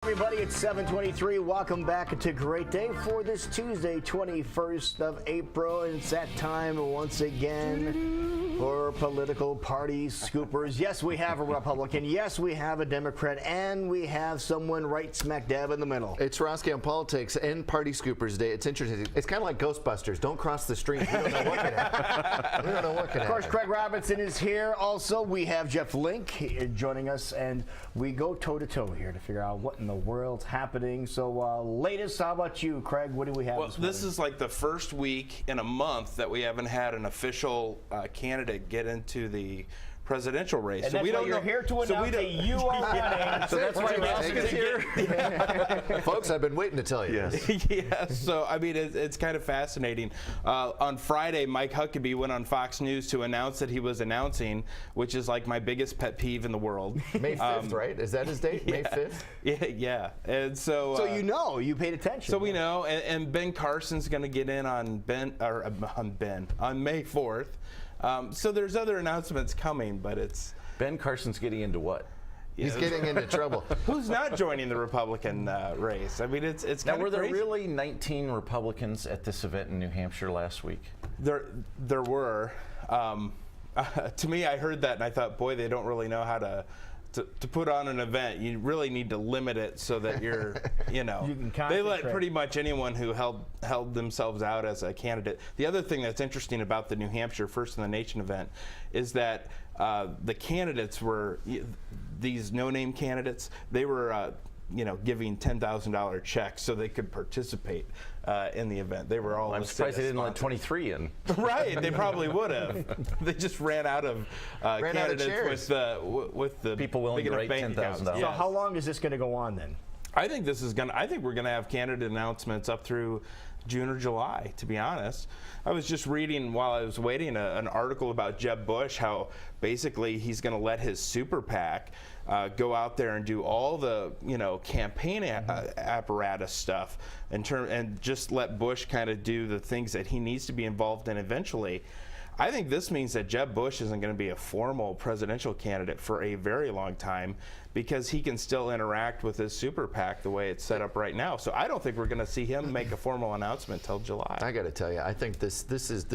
Everybody, it's 7:23. Welcome back to Great Day for this Tuesday, 21st of April. And it's that time once again for political party scoopers. Yes, we have a Republican. Yes, we have a Democrat. And we have someone right smack dab in the middle. It's Roski on Politics and Party Scoopers Day. It's interesting. It's kind of like Ghostbusters. Don't cross the street. We don't know what could happen. We don't know what could happen. Of course, Craig Robinson is here. Also, we have Jeff Link joining us. And we go toe-to-toe here to figure out what in the world's happening. So, latest, how about you, Craig? What do we have Well, this morning? this is like the first week in a month that we haven't had an official candidate get into the presidential race. And so that's why you're here to announce that you are running. So that's why Roski's here. Folks, I've been waiting to tell you. Yes. Yeah, so I mean, it's kind of fascinating. On Friday, Mike Huckabee went on Fox News to announce that he was announcing, which is like my biggest pet peeve in the world. May 5th, right? Is that his date? May 5th? Yeah. And so. So you paid attention. So we know, and Ben Carson's going to get in on May 4th. So there's other announcements coming, but it's Ben Carson's getting into what? He's getting into trouble. Who's not joining the Republican race? I mean, it's Now, kind were of there crazy. really 19 Republicans at this event in New Hampshire last week? There were. To me, I heard that and I thought, boy, they don't really know how to put on an event. You really need to limit it so that you're, you know, You can they let concentrate. pretty much anyone who held themselves out as a candidate. The other thing that's interesting about the New Hampshire First in the Nation event is that the candidates were, these no-name candidates, they were giving $10,000 checks so they could participate in the event. They were all I'm listed surprised they as didn't let sponsors. 23 in. Right, they probably would have. They just ran out of candidates with the People willing big to enough write bank $10,000. accounts. So Yes. how long is this going to go on then? I think we're gonna have candidate announcements up through June or July, to be honest. I was just reading while I was waiting an article about Jeb Bush, how basically he's going to let his super PAC go out there and do all the campaign apparatus stuff and just let Bush kind of do the things that he needs to be involved in eventually. I think this means that Jeb Bush isn't going to be a formal presidential candidate for a very long time because he can still interact with his super PAC the way it's set up right now. So I don't think we're going to see him make a formal announcement till July. I got to tell you, I think this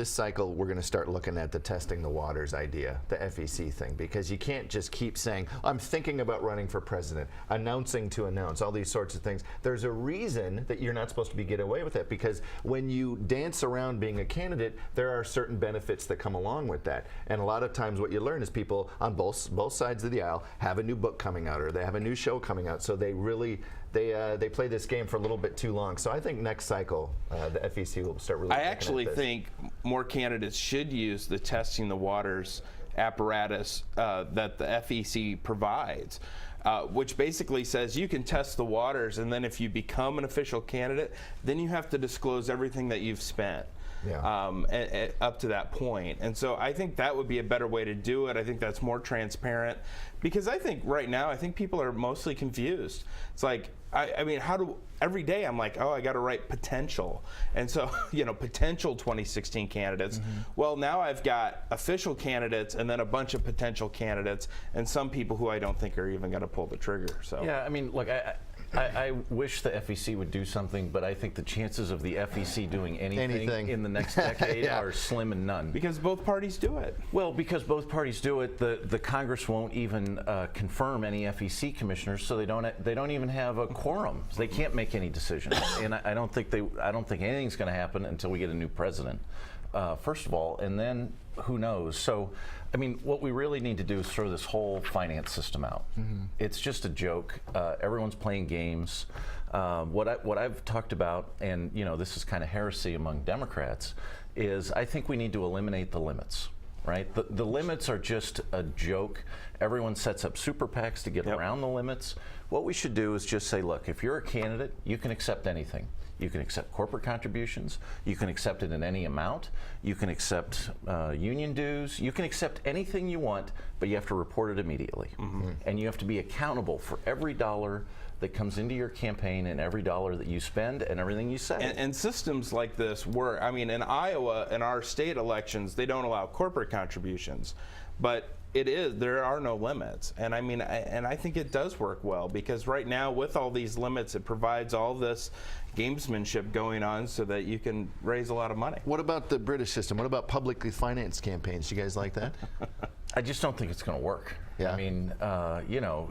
cycle we're going to start looking at the testing the waters idea, the FEC thing, because you can't just keep saying, I'm thinking about running for president, announcing to announce, all these sorts of things. There's a reason that you're not supposed to get away with it, because when you dance around being a candidate, there are certain benefits that come along with that. And a lot of times what you learn is people on both sides of the aisle have a new book coming out or they have a new show coming out, so they really they play this game for a little bit too long. So I think next cycle the FEC will start really. I actually think more candidates should use the testing the waters apparatus that the FEC provides. Which basically says you can test the waters, and then if you become an official candidate, then you have to disclose everything that you've spent. Yeah. Up to that point. And so I think that would be a better way to do it. I think that's more transparent, because I think right now, I think people are mostly confused. It's like, I mean, every day I'm like, oh, I got to write potential. And so, potential 2016 candidates. Well, now I've got official candidates and then a bunch of potential candidates and some people who I don't think are even going to pull the trigger. So Yeah, I mean, look, I wish the FEC would do something, but I think the chances of the FEC doing anything in the next decade are slim and none. Because both parties do it. Well, because both parties do it, the Congress won't even confirm any FEC commissioners, so they don't even have a quorum. So they can't make any decisions, and I don't think anything's going to happen until we get a new president. First of all, and then who knows? So, I mean, what we really need to do is throw this whole finance system out. It's just a joke. Everyone's playing games. What I've talked about, and this is kind of heresy among Democrats, is I think we need to eliminate the limits. Right? The limits are just a joke. Everyone sets up super PACs to get around the limits. What we should do is just say, look, if you're a candidate, you can accept anything. You can accept corporate contributions. You can accept it in any amount. You can accept union dues. You can accept anything you want, but you have to report it immediately. And you have to be accountable for every dollar that comes into your campaign and every dollar that you spend and everything you say. And systems like this work. I mean, in Iowa, in our state elections, they don't allow corporate contributions. But it is. There are no limits, and I mean, I think it does work well because right now, with all these limits, it provides all this gamesmanship going on so that you can raise a lot of money. What about the British system? What about publicly financed campaigns? Do you guys like that? I just don't think it's going to work. Yeah. I mean, you know,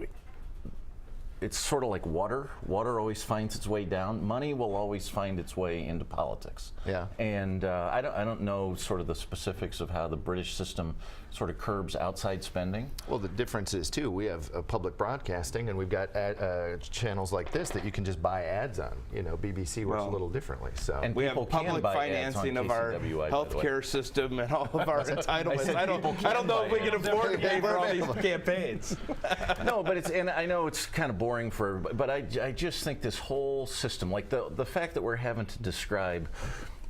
it's sort of like water. Water always finds its way down. Money will always find its way into politics. Yeah. And I don't know sort of the specifics of how the British system sort of curbs outside spending. Well, the difference is, too, we have public broadcasting, and we've got channels like this that you can just buy ads on. You know, BBC works a little differently. So And we have people can public buy ads on financing of our KCWI, by the way. healthcare system and all of our entitlements. I don't know if we can afford to pay for all these campaigns. No, but it's, and I know it's kind of boring for everybody, but I just think this whole system, like the fact that we're having to describe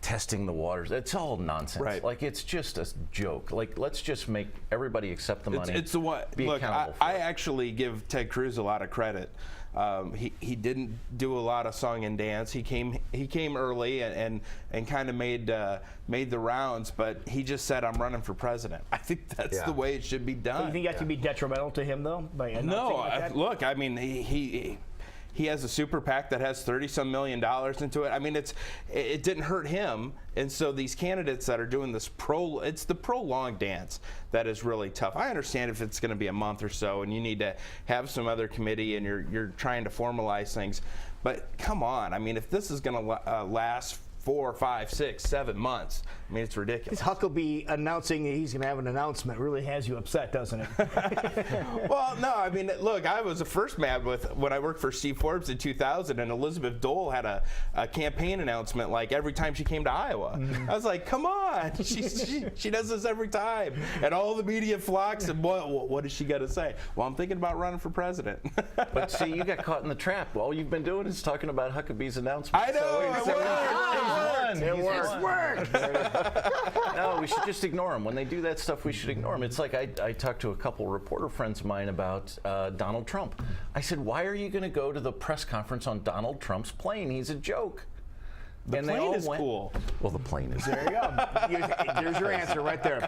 testing the waters, it's all nonsense. Right. Like, it's just a joke. Like, let's just make everybody accept the money. It's the what? Be Look, accountable for I it. actually give Ted Cruz a lot of credit. He didn't do a lot of song and dance. He came early and kind of made the rounds, but he just said, "I'm running for president." I think that's the way it should be done. You think that could be detrimental to him, though? By announcing No, like that? look, I mean, he has a super PAC that has $30-some million into it. I mean, it didn't hurt him, and so these candidates that are doing this it's the prolonged dance that is really tough. I understand if it's going to be a month or so, and you need to have some other committee, and you're trying to formalize things, but come on, I mean, if this is going to last 4, 5, 6, 7 months. I mean, it's ridiculous. This Huckabee announcing he's going to have an announcement really has you upset, doesn't it? Well, no, I mean, look, I was the first mad when I worked for Steve Forbes in 2000, and Elizabeth Dole had a campaign announcement like every time she came to Iowa. I was like, come on, she does this every time, and all the media flocks. And what is she gonna say? Well, I'm thinking about running for president. But see, you got caught in the trap. All you've been doing is talking about Huckabee's announcement. I know. It worked. No, we should just ignore them. When they do that stuff, we should ignore them. It's like I talked to a couple reporter friends of mine about Donald Trump. I said, why are you going to go to the press conference on Donald Trump's plane? He's a joke. The and they plane all is went, cool. Well, the plane is. There you go. There's your answer right there.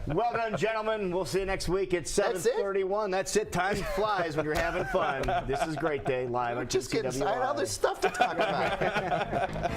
Well done, gentlemen. We'll see you next week at 7:31. That's it. Time flies when you're having fun. This is Great Day live on Just getting KCWI. other stuff to talk about.